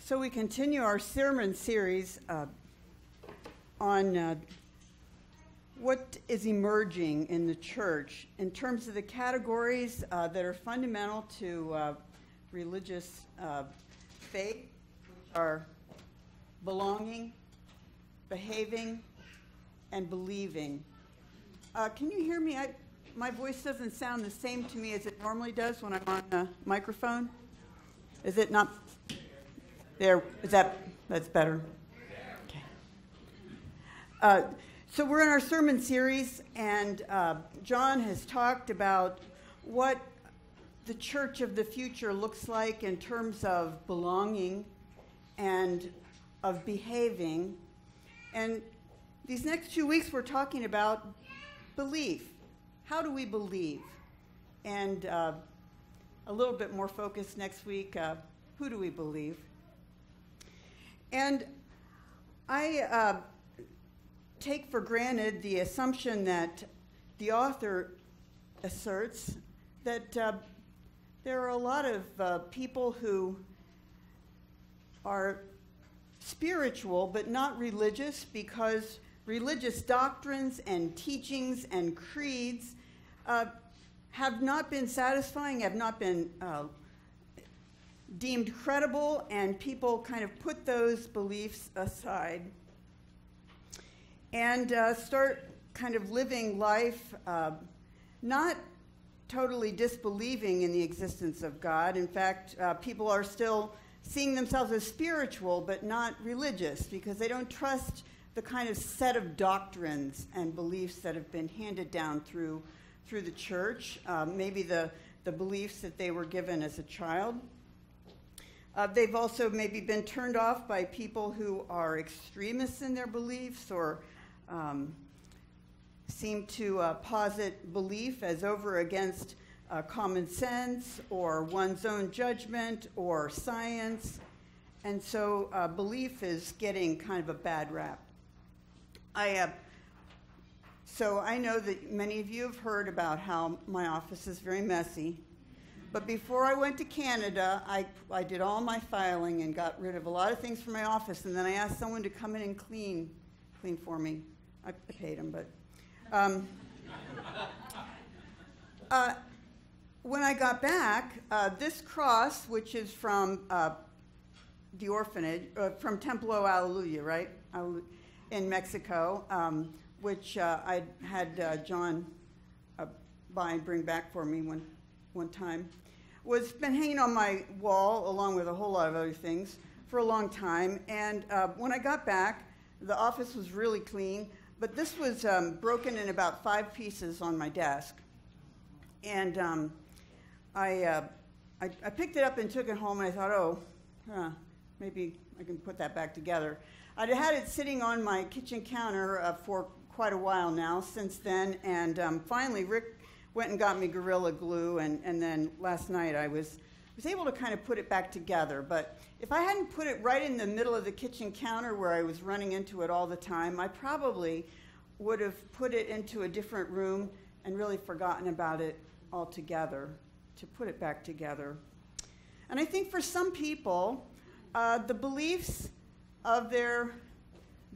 So we continue our sermon series on what is emerging in the church in terms of the categories that are fundamental to religious faith, which are belonging, behaving, and believing. Can you hear me? My voice doesn't sound the same to me as it normally does when I'm on the microphone. Is it not? There, that's better? Okay. So we're in our sermon series, and John has talked about what the church of the future looks like in terms of belonging and of behaving. And these next 2 weeks we're talking about belief. How do we believe? And a little bit more focused next week, who do we believe? And I take for granted the assumption that the author asserts that there are a lot of people who are spiritual but not religious because religious doctrines and teachings and creeds have not been satisfying, have not been deemed credible, and people kind of put those beliefs aside and start kind of living life not totally disbelieving in the existence of God. In fact, people are still seeing themselves as spiritual but not religious because they don't trust the kind of set of doctrines and beliefs that have been handed down through the church, maybe the beliefs that they were given as a child. They've also maybe been turned off by people who are extremists in their beliefs or seem to posit belief as over against common sense or one's own judgment or science. And so belief is getting kind of a bad rap. So I know that many of you have heard about how my office is very messy. But before I went to Canada, I did all my filing and got rid of a lot of things from my office, and then I asked someone to come in and clean for me. I paid him, but when I got back, this cross, which is from the orphanage, from Templo Alleluia, right, in Mexico, which I had John buy and bring back for me one time, was been hanging on my wall along with a whole lot of other things for a long time. And when I got back, the office was really clean, but this was broken in about 5 pieces on my desk. And I picked it up and took it home, and I thought, maybe I can put that back together. I'd had it sitting on my kitchen counter for quite a while now since then, and finally Rick went and got me Gorilla Glue, and then last night I was able to kind of put it back together. But if I hadn't put it right in the middle of the kitchen counter where I was running into it all the time, I probably would have put it into a different room and really forgotten about it altogether to put it back together. And I think for some people, the beliefs of their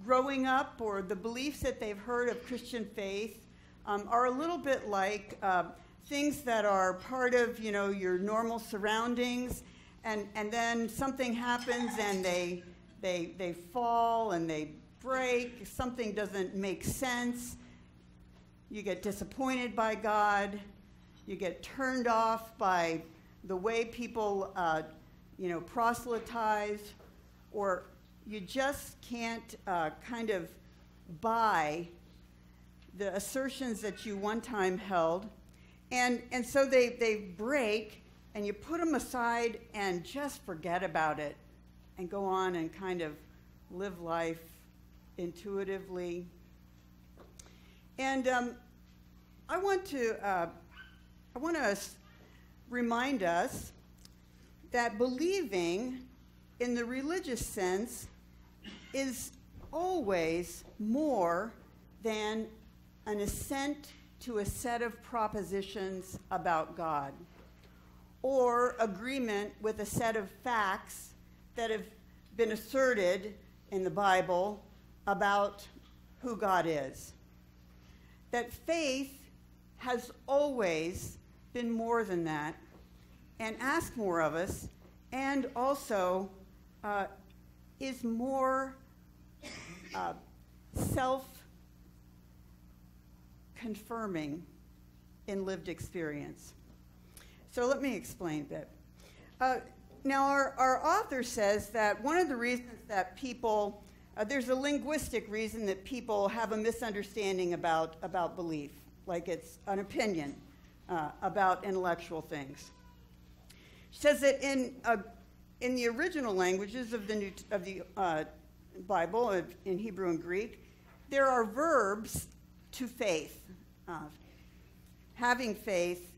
growing up or the beliefs that they've heard of Christian faith are a little bit like things that are part of, your normal surroundings, and then something happens and they fall and they break. Something doesn't make sense. You get disappointed by God. You get turned off by the way people, proselytize, or you just can't kind of buy the assertions that you one time held. And so they break, and you put them aside and just forget about it and go on and kind of live life intuitively. And I want to remind us that believing in the religious sense is always more than an assent to a set of propositions about God, or agreement with a set of facts that have been asserted in the Bible about who God is. That faith has always been more than that and asks more of us, and also is more self-confirming in lived experience. So let me explain a bit. Now, our author says that one of the reasons that people, there's a linguistic reason that people have a misunderstanding about belief, like it's an opinion about intellectual things. She says that in the original languages of the Bible, in Hebrew and Greek, there are verbs to faith. Having faith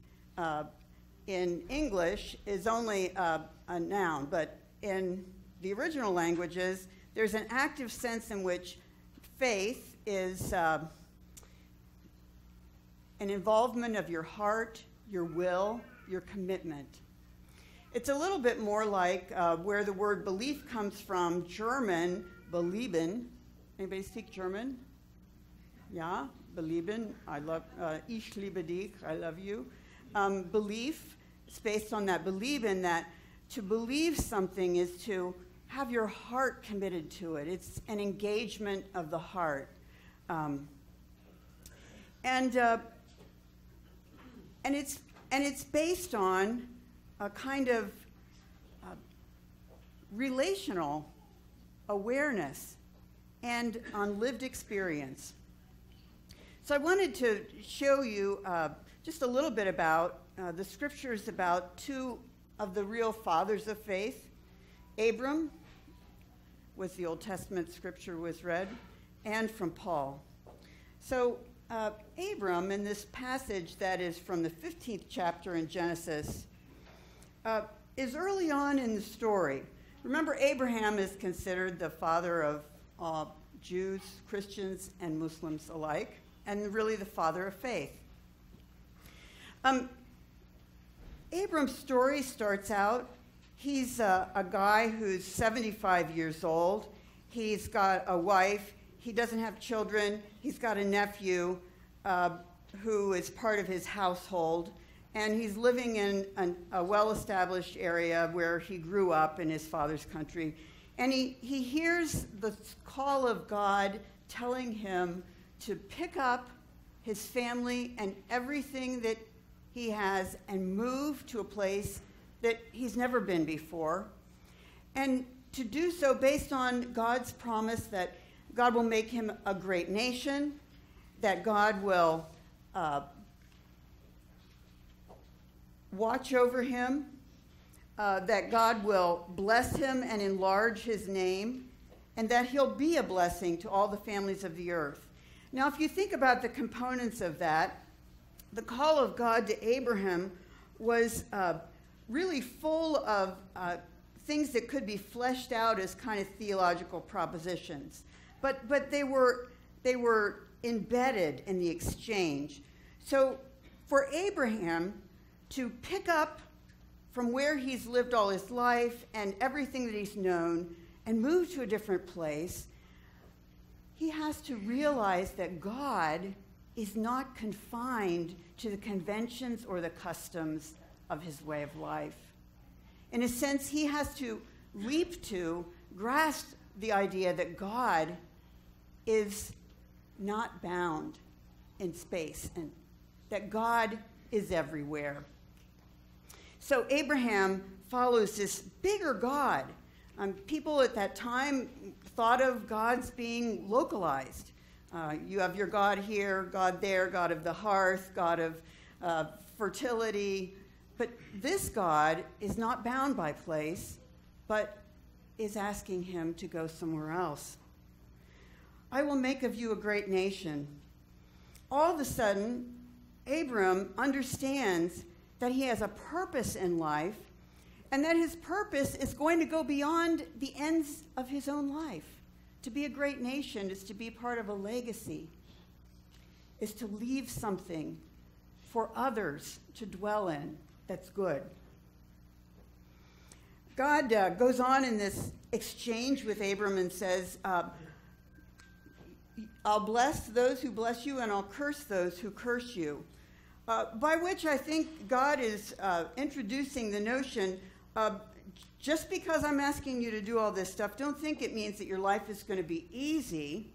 in English is only a noun, but in the original languages, there's an active sense in which faith is an involvement of your heart, your will, your commitment. It's a little bit more like where the word belief comes from, German, belieben. Anybody speak German? Yeah, belieben. I love, ich liebe dich, I love you. Belief, it's based on that. Belieben, that to believe something is to have your heart committed to it. It's an engagement of the heart. And it's based on a kind of relational awareness and on lived experience. So I wanted to show you just a little bit about the scriptures about two of the real fathers of faith. Abram was the Old Testament scripture was read, and from Paul. So Abram, in this passage that is from the 15th chapter in Genesis, is early on in the story. Remember, Abraham is considered the father of Jews, Christians, and Muslims alike, and really the father of faith. Abram's story starts out, he's a guy who's 75 years old. He's got a wife. He doesn't have children. He's got a nephew who is part of his household. And he's living in a well-established area where he grew up in his father's country. And he hears the call of God telling him to pick up his family and everything that he has and move to a place that he's never been before. And to do so based on God's promise that God will make him a great nation, that God will watch over him, that God will bless him and enlarge his name, and that he'll be a blessing to all the families of the earth. Now, if you think about the components of that, the call of God to Abraham was really full of things that could be fleshed out as kind of theological propositions. But they were embedded in the exchange. So for Abraham to pick up from where he's lived all his life and everything that he's known and move to a different place, he has to realize that God is not confined to the conventions or the customs of his way of life. In a sense, he has to grasp the idea that God is not bound in space and that God is everywhere. So Abraham follows this bigger God. People at that time thought of gods being localized. You have your God here, God there, God of the hearth, God of fertility. But this God is not bound by place, but is asking him to go somewhere else. I will make of you a great nation. All of a sudden, Abram understands that he has a purpose in life, and that his purpose is going to go beyond the ends of his own life. To be a great nation is to be part of a legacy, is to leave something for others to dwell in that's good. God goes on in this exchange with Abram and says, I'll bless those who bless you, and I'll curse those who curse you. By which I think God is introducing the notion of, just because I'm asking you to do all this stuff, don't think it means that your life is going to be easy.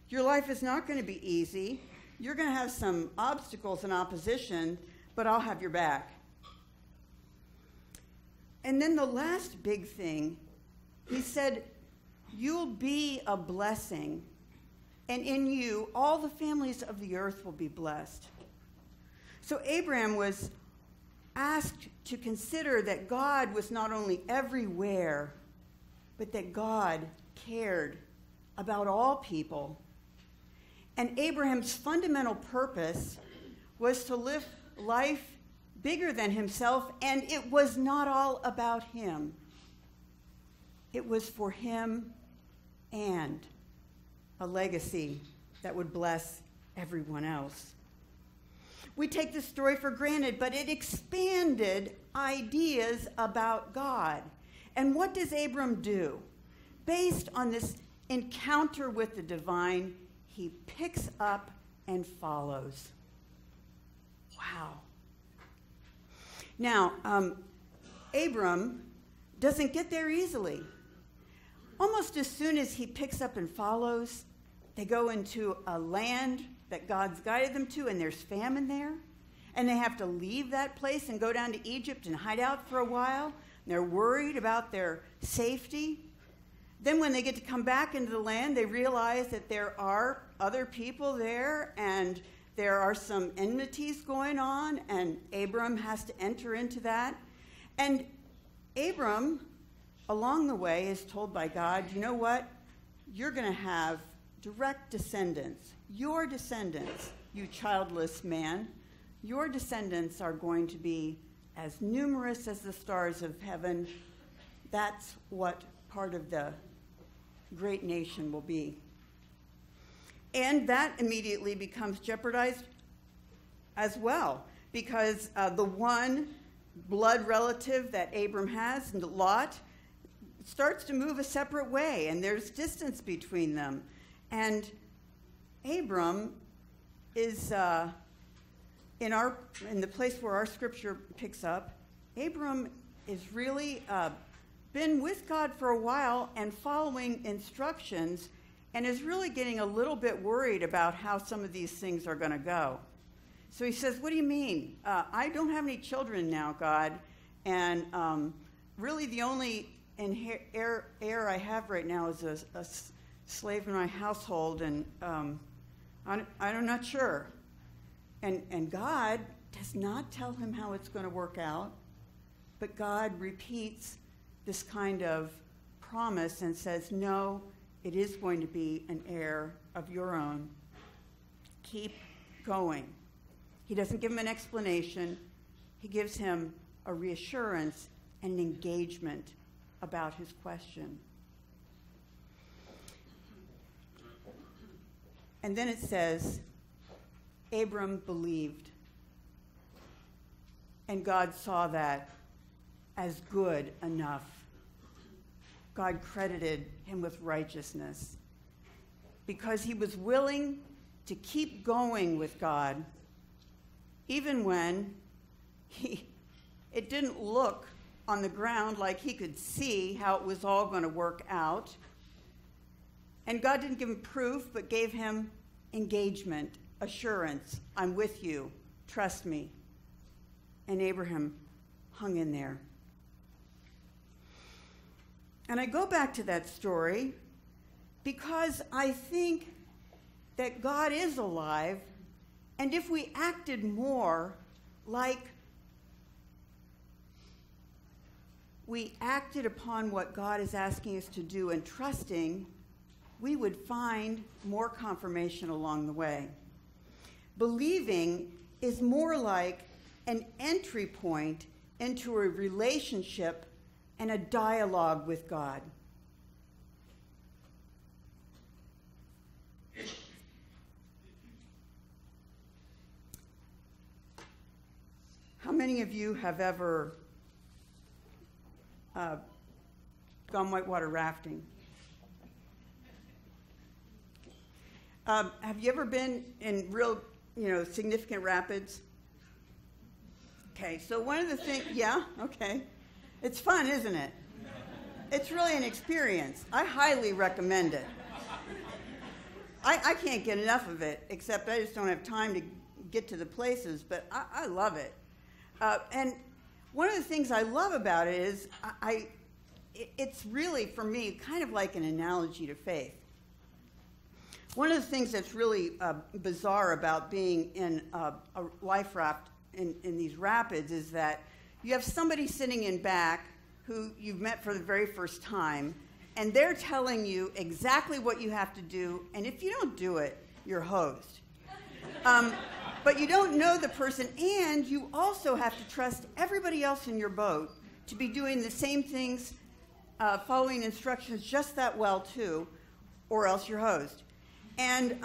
Your life is not going to be easy. You're going to have some obstacles and opposition, but I'll have your back. And then the last big thing, he said, you'll be a blessing, and in you all the families of the earth will be blessed. So Abraham was asked to consider that God was not only everywhere, but that God cared about all people. And Abraham's fundamental purpose was to live life bigger than himself, and it was not all about him. It was for him and a legacy that would bless everyone else. We take this story for granted, but it expanded ideas about God. And what does Abram do? Based on this encounter with the divine, he picks up and follows. Wow. Now, Abram doesn't get there easily. Almost as soon as he picks up and follows, they go into a land that God's guided them to, and there's famine there. And they have to leave that place and go down to Egypt and hide out for a while. And they're worried about their safety. Then when they get to come back into the land, they realize that there are other people there, and there are some enmities going on, and Abram has to enter into that. And Abram, along the way, is told by God, you know what? You're going to have direct descendants. Your descendants, you childless man, your descendants are going to be as numerous as the stars of heaven. That's what part of the great nation will be. And that immediately becomes jeopardized as well, because the one blood relative that Abram has, Lot, starts to move a separate way, and there's distance between them. And Abram is in the place where our scripture picks up. Abram is really been with God for a while and following instructions, and is really getting a little bit worried about how some of these things are going to go. So he says, what do you mean? I don't have any children now, God, and really the only heir I have right now is a slave in my household, and I'm not sure. And God does not tell him how it's going to work out, but God repeats this kind of promise and says, no, it is going to be an heir of your own. Keep going. He doesn't give him an explanation. He gives him a reassurance and an engagement about his question. And then it says, Abram believed, and God saw that as good enough. God credited him with righteousness because he was willing to keep going with God, even when it didn't look on the ground like he could see how it was all going to work out. And God didn't give him proof, but gave him engagement, assurance. I'm with you. Trust me. And Abraham hung in there. And I go back to that story because I think that God is alive, and if we acted more like we acted upon what God is asking us to do and trusting, we would find more confirmation along the way. Believing is more like an entry point into a relationship and a dialogue with God. How many of you have ever gone whitewater rafting. Have you ever been in real, significant rapids? Okay, so one of the things, yeah, okay. It's fun, isn't it? It's really an experience. I highly recommend it. I can't get enough of it, except I just don't have time to get to the places, but I love it. And one of the things I love about it is it's really, for me, kind of like an analogy to faith. One of the things that's really bizarre about being in a life raft in these rapids is that you have somebody sitting in back who you've met for the very first time, and they're telling you exactly what you have to do, and if you don't do it, you're hosed. But you don't know the person, and you also have to trust everybody else in your boat to be doing the same things, following instructions just that well, too, or else you're hosed. And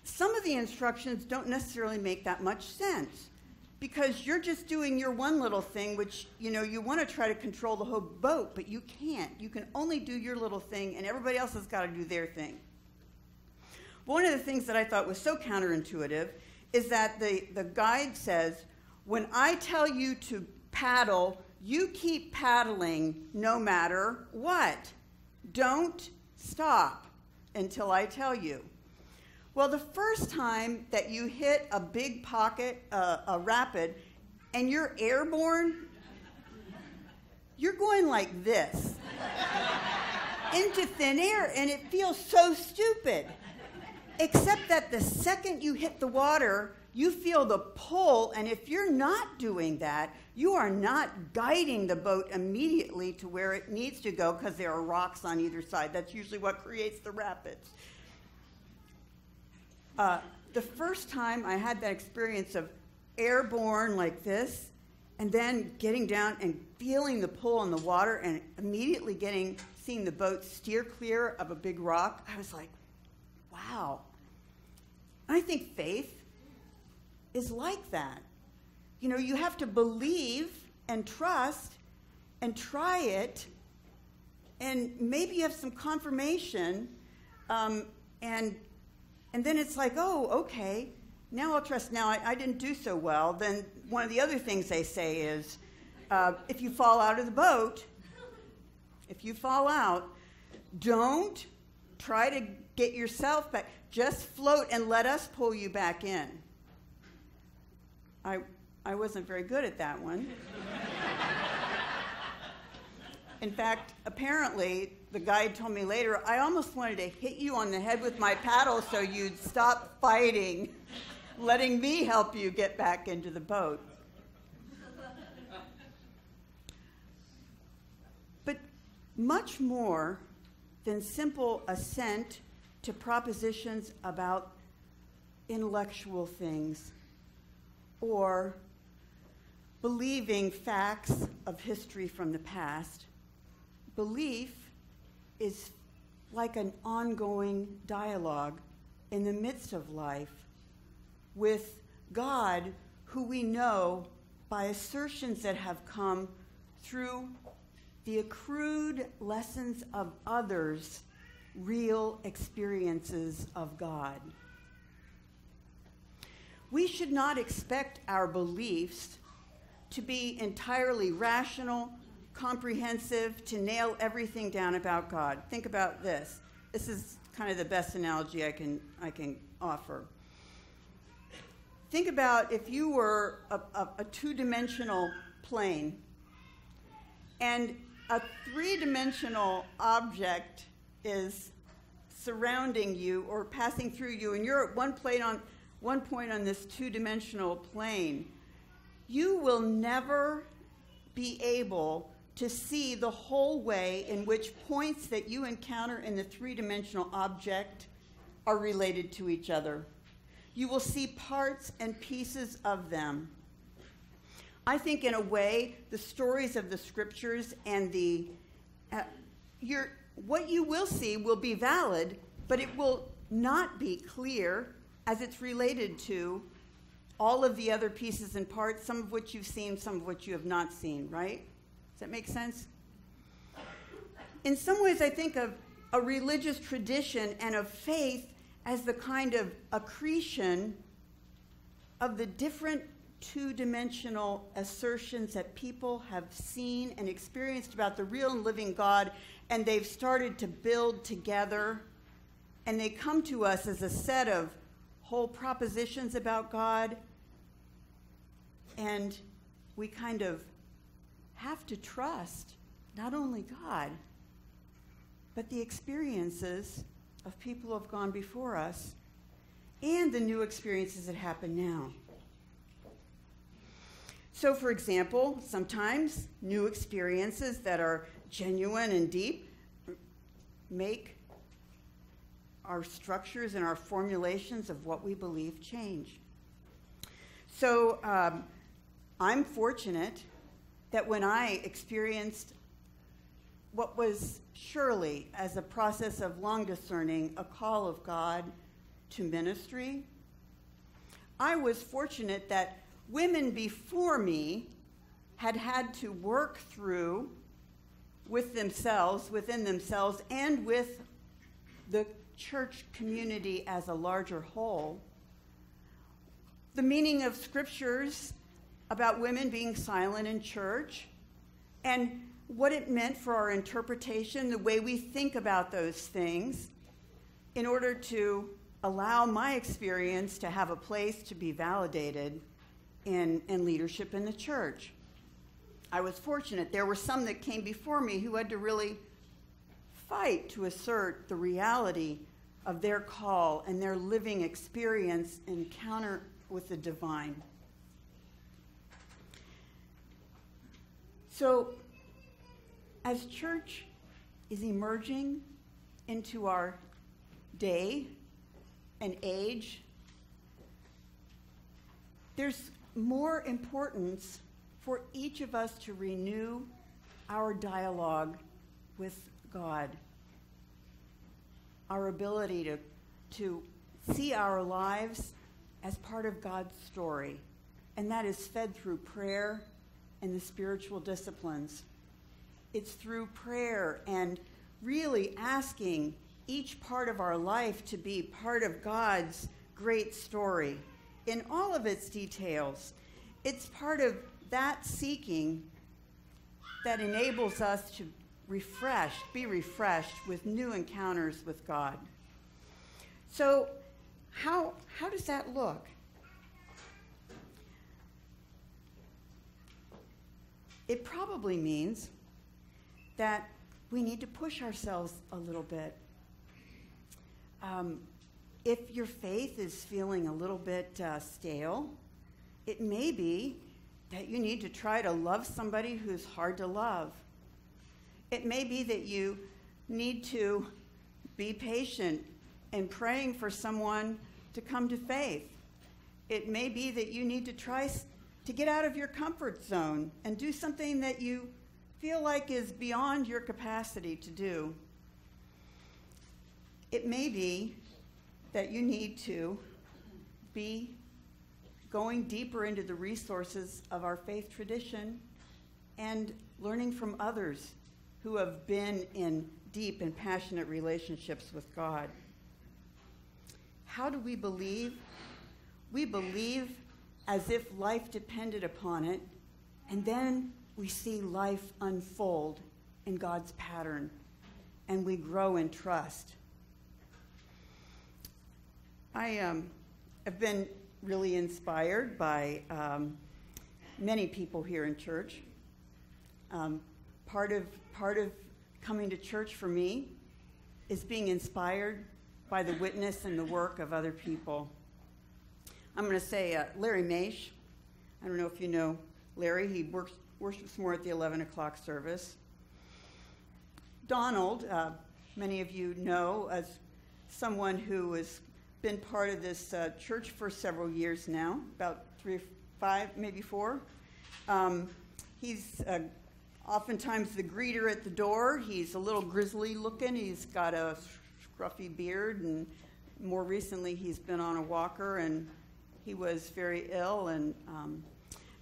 some of the instructions don't necessarily make that much sense because you're just doing your one little thing, which, you want to try to control the whole boat, but you can't. You can only do your little thing, and everybody else has got to do their thing. One of the things that I thought was so counterintuitive is that the guide says, when I tell you to paddle, you keep paddling no matter what. Don't stop until I tell you. Well, the first time that you hit a big pocket, a rapid, and you're airborne, you're going like this into thin air, and it feels so stupid. Except that the second you hit the water, you feel the pull, and if you're not doing that, you are not guiding the boat immediately to where it needs to go because there are rocks on either side. That's usually what creates the rapids. The first time I had that experience of airborne like this, and then getting down and feeling the pull on the water and immediately seeing the boat steer clear of a big rock, I was like, wow. I think faith is like that. You have to believe and trust and try it, and maybe you have some confirmation, and then it's like, oh, okay, now I'll trust. Now, I didn't do so well. Then one of the other things they say is, if you fall out of the boat, if you fall out, don't try to get yourself back. Just float and let us pull you back in. I wasn't very good at that one. In fact, apparently, the guide told me later, I almost wanted to hit you on the head with my paddle so you'd stop fighting, letting me help you get back into the boat. But much more than simple assent to propositions about intellectual things or believing facts of history from the past, belief is like an ongoing dialogue in the midst of life with God, who we know by assertions that have come through the accrued lessons of others' real experiences of God. We should not expect our beliefs to be entirely rational, comprehensive, to nail everything down about God. Think about this. This is kind of the best analogy I can offer. Think about if you were a two-dimensional plane and a three-dimensional object is surrounding you or passing through you, and you're at one point on this two-dimensional plane. You will never be able to see the whole way in which points that you encounter in the three-dimensional object are related to each other. You will see parts and pieces of them. I think, in a way, the stories of the scriptures and what you will see will be valid, but it will not be clear as it's related to all of the other pieces and parts, some of which you've seen, some of which you have not seen, right? Does that make sense? In some ways, I think of a religious tradition and of faith as the kind of accretion of the different two-dimensional assertions that people have seen and experienced about the real and living God, and they've started to build together, and they come to us as a set of whole propositions about God, and we kind of have to trust not only God, but the experiences of people who have gone before us and the new experiences that happen now. So, for example, sometimes new experiences that are genuine and deep make our structures and our formulations of what we believe change. So, I'm fortunate that when I experienced what was surely, as a process of long discerning, a call of God to ministry, I was fortunate that women before me had had to work through within themselves, and with the church community as a larger whole, the meaning of scriptures about women being silent in church, and what it meant for our interpretation, the way we think about those things, in order to allow my experience to have a place to be validated in leadership in the church. I was fortunate. There were some that came before me who had to really fight to assert the reality of their call and their living experience encounter with the divine. So, as church is emerging into our day and age, there's more importance for each of us to renew our dialogue with God, our ability to see our lives as part of God's story, and that is fed through prayer and the spiritual disciplines. It's through prayer and really asking each part of our life to be part of God's great story in all of its details. It's part of that seeking that enables us to be refreshed with new encounters with God. So how does that look? It probably means that we need to push ourselves a little bit. If your faith is feeling a little bit stale, it may be that you need to try to love somebody who's hard to love. It may be that you need to be patient in praying for someone to come to faith. It may be that you need to try to get out of your comfort zone and do something that you feel like is beyond your capacity to do. It may be that you need to be going deeper into the resources of our faith tradition and learning from others who have been in deep and passionate relationships with God. How do we believe? We believe as if life depended upon it, and then we see life unfold in God's pattern, and we grow in trust. I have been really inspired by many people here in church. Part of coming to church for me is being inspired by the witness and the work of other people. I'm going to say Larry Maish. I don't know if you know Larry. He worships more at the 11 o'clock service. Donald, many of you know as someone who has been part of this church for several years now, about 3 or 5, maybe 4. He's oftentimes the greeter at the door. He's a little grizzly looking. He's got a scruffy beard, and more recently he's been on a walker, and he was very ill. And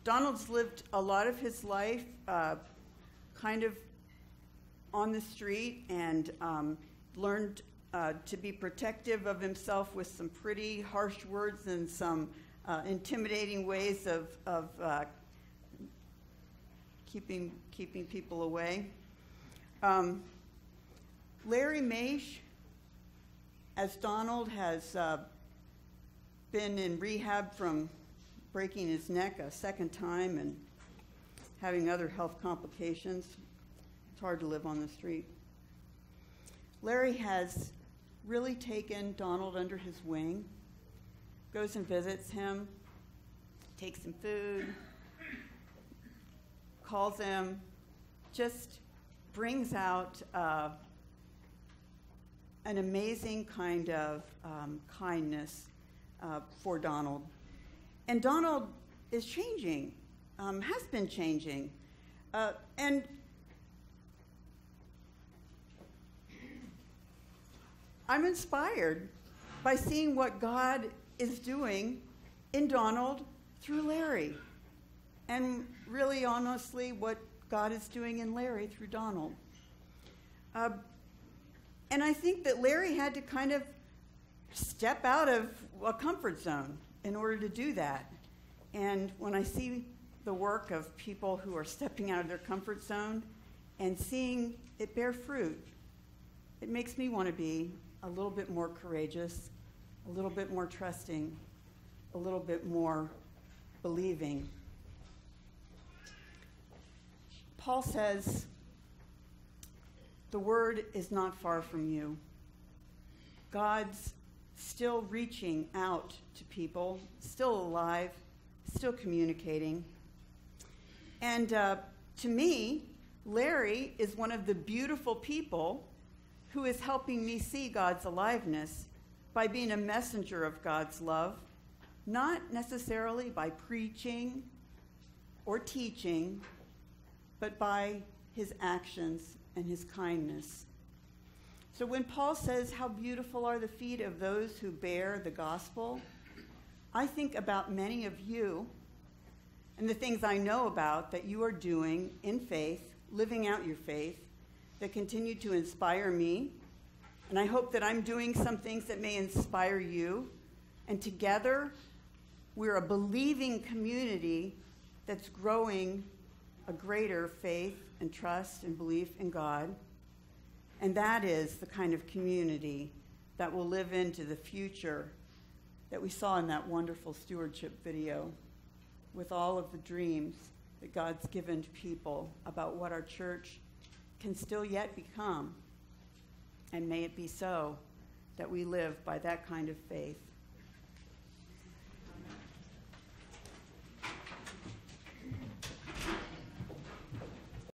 Donald's lived a lot of his life kind of on the street and learned to be protective of himself with some pretty harsh words and some intimidating ways of keeping people away. Larry Maish, as Donald, has been in rehab from breaking his neck a second time and having other health complications. It's hard to live on the street. Larry has really taken Donald under his wing, goes and visits him, takes him food, calls him, just brings out an amazing kind of kindness for Donald. And Donald is changing, has been changing. And I'm inspired by seeing what God is doing in Donald through Larry. And really, honestly, what God is doing in Larry through Donald. And I think that Larry had to kind of step out of a comfort zone in order to do that. And when I see the work of people who are stepping out of their comfort zone and seeing it bear fruit, it makes me want to be a little bit more courageous, a little bit more trusting, a little bit more believing. Paul says, the word is not far from you. God's still reaching out to people, still alive, still communicating. And to me, Larry is one of the beautiful people who is helping me see God's aliveness by being a messenger of God's love, not necessarily by preaching or teaching, but by his actions and his kindness. So when Paul says, how beautiful are the feet of those who bear the gospel, I think about many of you and the things I know about that you are doing in faith, living out your faith, that continue to inspire me. And I hope that I'm doing some things that may inspire you. And together, we're a believing community that's growing a greater faith and trust and belief in God. And that is the kind of community that will live into the future that we saw in that wonderful stewardship video, with all of the dreams that God's given to people about what our church can still yet become. And may it be so that we live by that kind of faith.